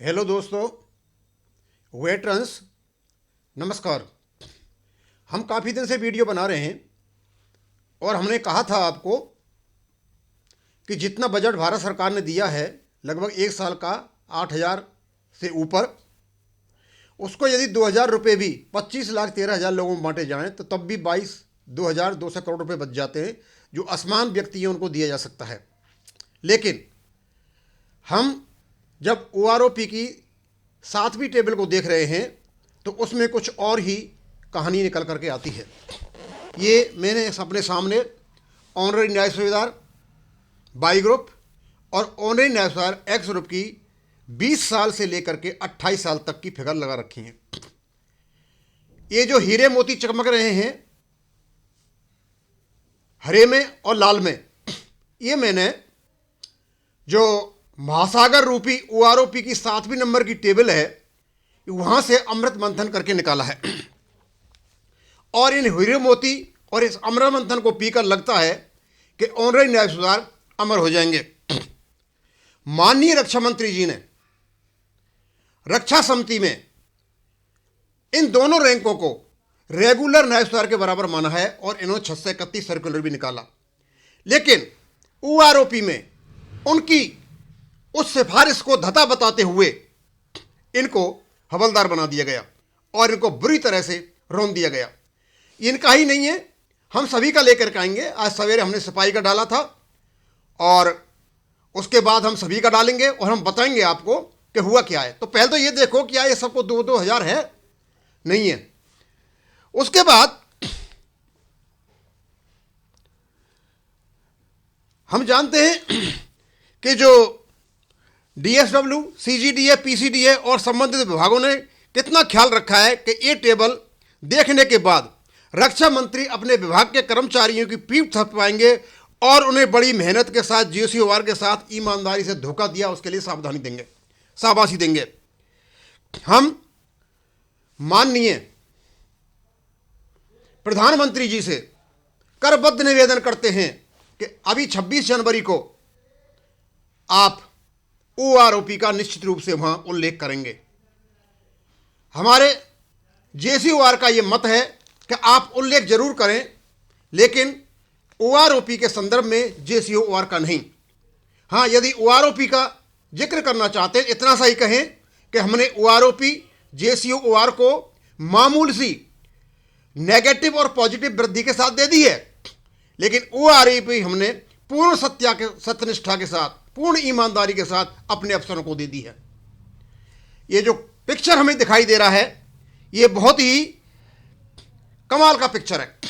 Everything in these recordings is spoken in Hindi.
हेलो दोस्तों, वेटरन्स नमस्कार। हम काफ़ी दिन से वीडियो बना रहे हैं और हमने कहा था आपको कि जितना बजट भारत सरकार ने दिया है लगभग एक साल का 8,000 से ऊपर, उसको यदि 2,000 रुपये भी 25,13,000 लोगों में बांटे जाएं तो तब भी 2,200 करोड़ रुपए बच जाते हैं, जो असमान व्यक्ति हैं उनको दिया जा सकता है। लेकिन हम जब OROP की 7वीं टेबल को देख रहे हैं तो उसमें कुछ और ही कहानी निकल करके आती है। ये मैंने अपने सामने ऑनररी न्याय सूबेदार बाई ग्रुप और ऑनररी न्याय सूबेदार एक्स ग्रुप की 20 साल से लेकर के 28 साल तक की फिगर लगा रखी हैं। ये जो हीरे मोती चमक रहे हैं हरे में और लाल में, ये मैंने जो महासागर रूपी OROP की 7वीं नंबर की टेबल है वहां से अमृत मंथन करके निकाला है। और इन हीरे मोती और इस अमृत मंथन को पीकर लगता है कि ऑनररी न्याय सूबेदार अमर हो जाएंगे। माननीय रक्षा मंत्री जी ने रक्षा समिति में इन दोनों रैंकों को रेगुलर न्याय सूबेदार के बराबर माना है और इन्होंने 631 सर्कुलर भी निकाला। लेकिन OROP में उनकी उस सिफारिश को धता बताते हुए इनको हवलदार बना दिया गया और इनको बुरी तरह से रौंद दिया गया। इनका ही नहीं है, हम सभी का लेकर के आएंगे। आज सवेरे हमने सिपाही का डाला था और उसके बाद हम सभी का डालेंगे और हम बताएंगे आपको कि हुआ क्या है। तो पहले तो ये देखो क्या ये सबको 2-2 हज़ार है? नहीं है। उसके बाद हम जानते हैं कि जो DSW, CGDA, PCDA और संबंधित विभागों ने कितना ख्याल रखा है कि ये टेबल देखने के बाद रक्षा मंत्री अपने विभाग के कर्मचारियों की पीठ थपथपाएंगे और उन्हें बड़ी मेहनत के साथ GSOR के साथ ईमानदारी से धोखा दिया उसके लिए सावधानी देंगे, शाबाशी देंगे। हम माननीय प्रधानमंत्री जी से करबद्ध निवेदन करते हैं कि अभी 26 जनवरी को आप OROP का निश्चित रूप से वहां उल्लेख करेंगे। हमारे JCOR का यह मत है कि आप उल्लेख जरूर करें, लेकिन OROP के संदर्भ में JCOR का नहीं। हाँ, यदि OROP का जिक्र करना चाहते हैं इतना सा ही कहें कि हमने OROP JCOR को मामूल सी नेगेटिव और पॉजिटिव वृद्धि के साथ दे दी है, लेकिन OROP हमने पूर्ण सत्यनिष्ठा के साथ, पूर्ण ईमानदारी के साथ अपने अफसरों को दे दी है। ये जो पिक्चर हमें दिखाई दे रहा है ये बहुत ही कमाल का पिक्चर है।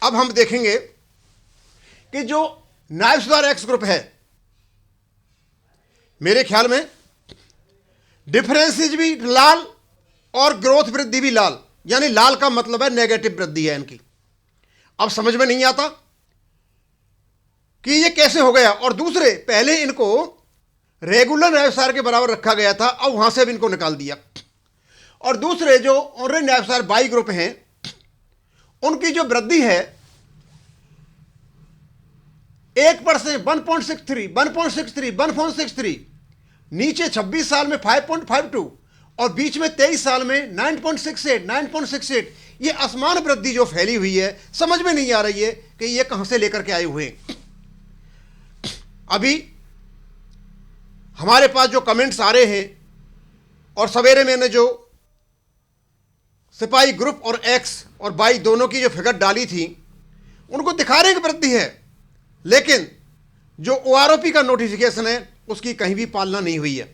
अब हम देखेंगे कि जो न्याय सूबेदार एक्स ग्रुप है, मेरे ख्याल में डिफरेंसेज भी लाल और ग्रोथ वृद्धि भी लाल, यानी लाल का मतलब है नेगेटिव वृद्धि है इनकी। अब समझ में नहीं आता कि ये कैसे हो गया। और दूसरे, पहले इनको रेगुलर न्याय सूबेदार के बराबर रखा गया था, अब वहां से भी इनको निकाल दिया। और दूसरे जो ऑनररी न्याय सूबेदार बाई ग्रुप हैं उनकी जो वृद्धि है 1%, 1.63, 1.63, 1.63, नीचे 26 साल में 5.52 और बीच में 23 साल में 9.68, 9.68। ये असमान वृद्धि जो फैली हुई है, समझ में नहीं आ रही है कि ये कहां से लेकर के आए हुए हैं। अभी हमारे पास जो कमेंट्स आ रहे हैं और सवेरे मैंने जो सिपाही ग्रुप और एक्स और बाई दोनों की जो फिगर डाली थी उनको दिखा रहे हैं कि वृद्धि है, लेकिन जो OROP का नोटिफिकेशन है उसकी कहीं भी पालना नहीं हुई है,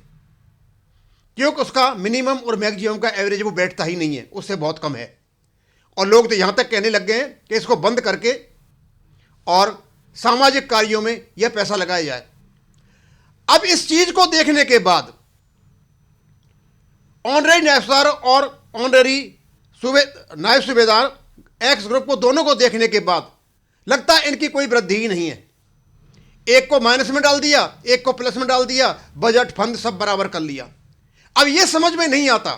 क्योंकि उसका मिनिमम और मैक्सिमम का एवरेज वो बैठता ही नहीं है, उससे बहुत कम है। और लोग तो यहां तक कहने लग गए हैं कि इसको बंद करके और सामाजिक कार्यों में यह पैसा लगाया जाए। अब इस चीज को देखने के बाद ऑनररी न्याय सूबेदार और ऑनररी नायब सूबेदार एक्स ग्रुप को दोनों को देखने के बाद लगता है इनकी कोई वृद्धि ही नहीं है। एक को माइनस में डाल दिया, एक को प्लस में डाल दिया, बजट फंड सब बराबर कर लिया। अब यह समझ में नहीं आता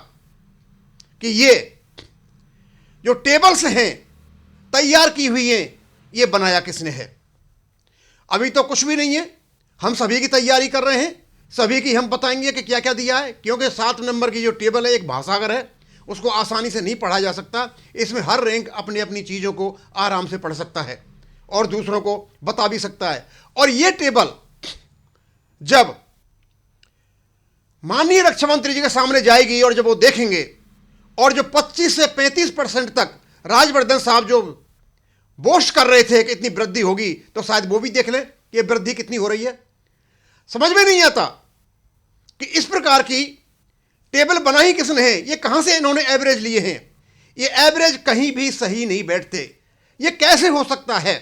कि ये जो टेबल्स हैं तैयार की हुई हैं, ये बनाया किसने है। अभी तो कुछ भी नहीं है, हम सभी की तैयारी कर रहे हैं। सभी की हम बताएंगे कि क्या क्या दिया है, क्योंकि 7 नंबर की जो टेबल है एक महासागर है, उसको आसानी से नहीं पढ़ा जा सकता। इसमें हर रैंक अपनी अपनी चीज़ों को आराम से पढ़ सकता है और दूसरों को बता भी सकता है। और ये टेबल जब माननीय रक्षा मंत्री जी के सामने जाएगी और जब वो देखेंगे, और जो 25 से 35% तक राजवर्धन साहब जो बोस्ट कर रहे थे कि इतनी वृद्धि होगी, तो शायद वो भी देख लें कि वृद्धि कितनी हो रही है। समझ में नहीं आता कि इस प्रकार की टेबल बनाई किसने है, ये कहां से इन्होंने एवरेज लिए हैं। ये एवरेज कहीं भी सही नहीं बैठते। ये कैसे हो सकता है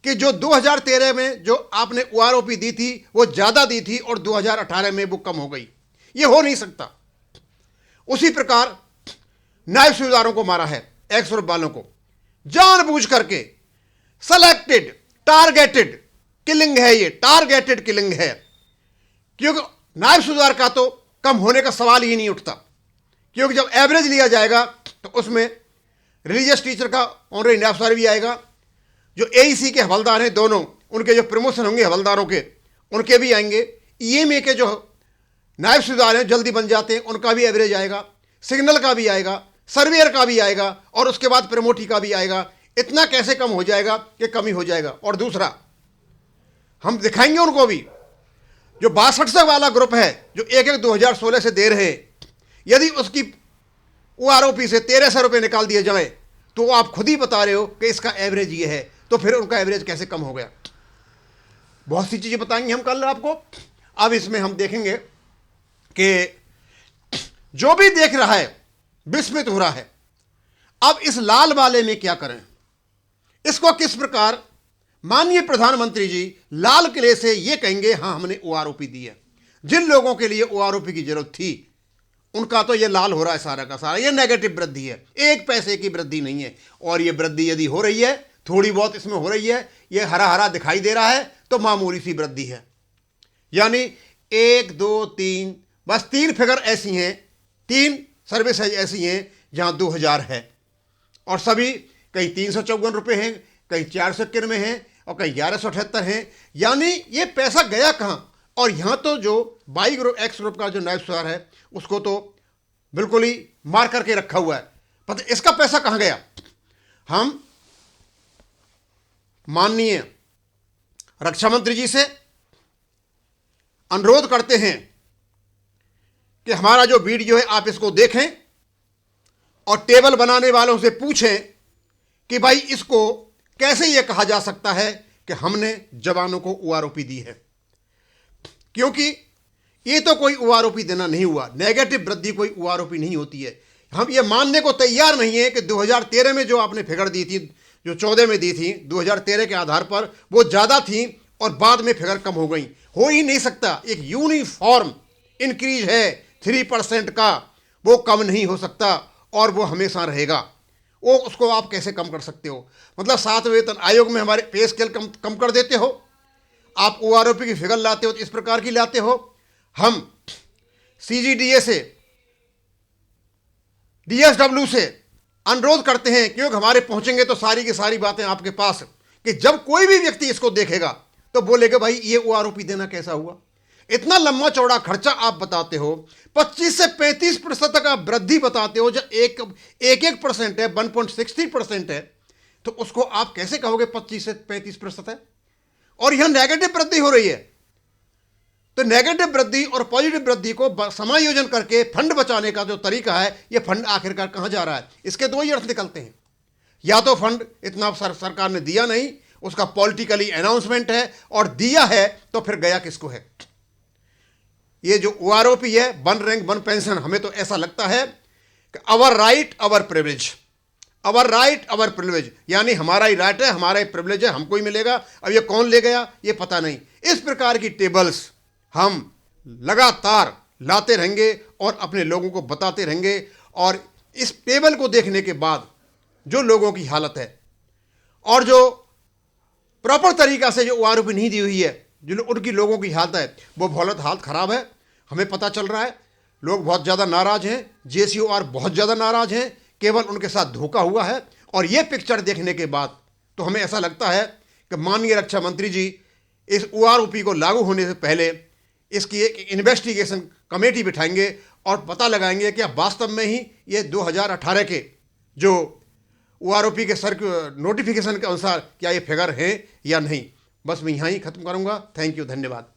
कि जो 2013 में जो आपने ओआरओपी दी थी वो ज़्यादा दी थी और 2018 में वो कम हो गई? ये हो नहीं सकता। उसी प्रकार नायब सूबेदारों को मारा है, एक्स ग्रुप वालों को जानबूझ करके। सेलेक्टेड टारगेटेड किलिंग है, ये टारगेटेड किलिंग है, क्योंकि नायब सूबेदार का तो कम होने का सवाल ही नहीं उठता, क्योंकि जब एवरेज लिया जाएगा तो उसमें रिलीजियस टीचर का ऑनरेरी नायब सूबेदार भी आएगा, जो एईसी के हवलदार हैं दोनों, उनके जो प्रमोशन होंगे हवलदारों के, उनके भी आएंगे। ईएमए के जो नायब सूबेदार हैं जल्दी बन जाते हैं, उनका भी एवरेज आएगा, सिग्नल का भी आएगा, सर्वेयर का भी आएगा, और उसके बाद प्रमोटी का भी आएगा। इतना कैसे कम हो जाएगा कि कमी हो जाएगा। और दूसरा, हम दिखाएंगे उनको भी, जो 62 वाला ग्रुप है जो 1/1/2016 से दे रहे हैं, यदि उसकी ओआरओपी से 1300 रुपये निकाल दिए जाए तो आप खुद ही बता रहे हो कि इसका एवरेज ये है, तो फिर उनका एवरेज कैसे कम हो गया। बहुत सी चीज़ें बताएंगे हम कल आपको। अब इसमें हम देखेंगे कि जो भी देख रहा है विस्मित हो रहा है। अब इस लाल वाले में क्या करें, इसको किस प्रकार माननीय प्रधानमंत्री जी लाल किले से ये कहेंगे हाँ हमने ओआरओपी दी है। जिन लोगों के लिए ओआरओपी की जरूरत थी उनका तो ये लाल हो रहा है सारा का सारा। ये नेगेटिव वृद्धि है, 1 पैसे की वृद्धि नहीं है। और ये वृद्धि यदि हो रही है, थोड़ी बहुत इसमें हो रही है, ये हरा हरा दिखाई दे रहा है, तो मामूली सी वृद्धि है। यानी 1 2 3, बस 3 फिगर ऐसी हैं, 3 सर्विसेज ऐसी हैं जहां 2000 है, और सभी कहीं 354 रुपये हैं, कहीं 491 हैं, और कहीं 1178 हैं। यानी ये पैसा गया कहाँ। और यहाँ तो जो बाई ग्रुप एक्स ग्रुप का जो नायब सूबेदार है उसको तो बिल्कुल ही मार करके रखा हुआ है, पता इसका पैसा कहाँ गया। हम माननीय रक्षा मंत्री जी से अनुरोध करते हैं कि हमारा जो वीडियो है आप इसको देखें और टेबल बनाने वालों से पूछें कि भाई इसको कैसे ये कहा जा सकता है कि हमने जवानों को ओआरओपी दी है, क्योंकि ये तो कोई ओआरओपी देना नहीं हुआ। नेगेटिव वृद्धि कोई ओआरओपी नहीं होती है। हम ये मानने को तैयार नहीं है कि 2013 में जो आपने फिगर दी थी, जो 14 में दी थी, 2013 के आधार पर वो ज़्यादा थी और बाद में फिगर कम हो गई। हो ही नहीं सकता। एक यूनिफॉर्म इंक्रीज है 3% का, वो कम नहीं हो सकता और वो हमेशा रहेगा। वो उसको आप कैसे कम कर सकते हो। मतलब 7 वेतन आयोग में हमारे पे स्केल कम कर देते हो, आप ओआरओपी की फिगर लाते हो तो इस प्रकार की लाते हो। हम सीजीडीए से, डीएसडब्ल्यू से अनुरोध करते हैं, क्योंकि हमारे पहुंचेंगे तो सारी की सारी बातें आपके पास, कि जब कोई भी व्यक्ति इसको देखेगा तो बोलेगा भाई ये ओआरओपी देना कैसा हुआ। इतना लंबा चौड़ा खर्चा आप बताते हो, 25 से 35% तक आप वृद्धि बताते हो, जब 1% है, 1.60% है, तो उसको आप कैसे कहोगे 25 से 35% है। और यह नेगेटिव वृद्धि हो रही है। तो नेगेटिव वृद्धि और पॉजिटिव वृद्धि को समायोजन करके फंड बचाने का जो तरीका है, यह फंड आखिरकार कहां जा रहा है, इसके दो ही अर्थ निकलते हैं। या तो फंड इतना सरकार ने दिया नहीं, उसका पॉलिटिकली अनाउंसमेंट है, और दिया है तो फिर गया किसको है। ये जो ओआरओपी है, 1 रैंक 1 पेंशन, हमें तो ऐसा लगता है कि our right our privilege, our right our privilege, यानी हमारा ही राइट है, हमारा ही प्रिविलेज है, हमको ही मिलेगा। अब ये कौन ले गया ये पता नहीं। इस प्रकार की टेबल्स हम लगातार लाते रहेंगे और अपने लोगों को बताते रहेंगे। और इस टेबल को देखने के बाद जो लोगों की हालत है, और जो प्रॉपर तरीका से जो ओआरओपी नहीं दी हुई है, जो उनकी लोगों की हालत है, वो बहुत हालत ख़राब है। हमें पता चल रहा है लोग बहुत ज़्यादा नाराज़ हैं, जेसीओआर बहुत ज़्यादा नाराज़ हैं, केवल उनके साथ धोखा हुआ है। और ये पिक्चर देखने के बाद तो हमें ऐसा लगता है कि माननीय रक्षा मंत्री जी इस ओआरओपी को लागू होने से पहले इसकी एक इन्वेस्टिगेशन कमेटी बिठाएंगे और पता लगाएंगे कि वास्तव में ही ये 2018 के जो OROP के सर नोटिफिकेशन के अनुसार क्या ये फिगर है या नहीं। बस मैं यहाँ ही ख़त्म करूँगा। थैंक यू, धन्यवाद।